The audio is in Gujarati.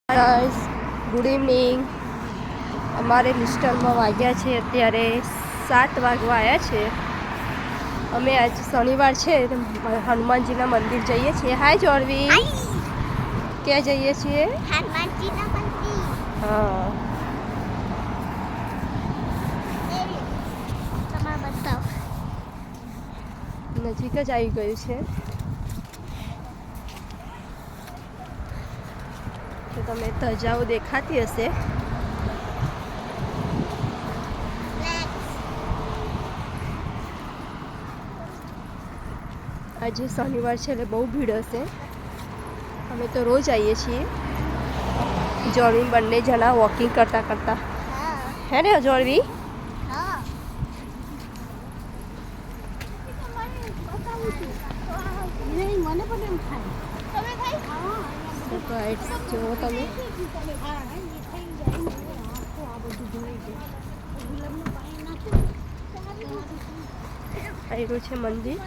Guys good evening. અમારે લિસ્ટરમાં વાગ્યા છે અત્યારે 7 વાગવા આવ્યા છે. અમે આજ શનિવાર છે હનુમાનજીના મંદિર જઈએ છીએ. હાય જોડવી, ક્યાં જઈએ છીએ? હનુમાનજીના મંદિર. હા, તમારે બતાવો. નજીક જ આવી ગયું છે તો તમે ધજાઓ દેખાતી હશે. આજે શનિવાર છે એટલે બહુ ભીડ હશે. અમે તો રોજ આવીએ છીએ. જોડવી બંને જણા વોકિંગ કરતા કરતા, હે ને જોડવી? હા. મને પણ એમ થાય. તમે ખાઈ? તો ગાઈડ્સ જુઓ તમે, આવ્યું છે મંદિર.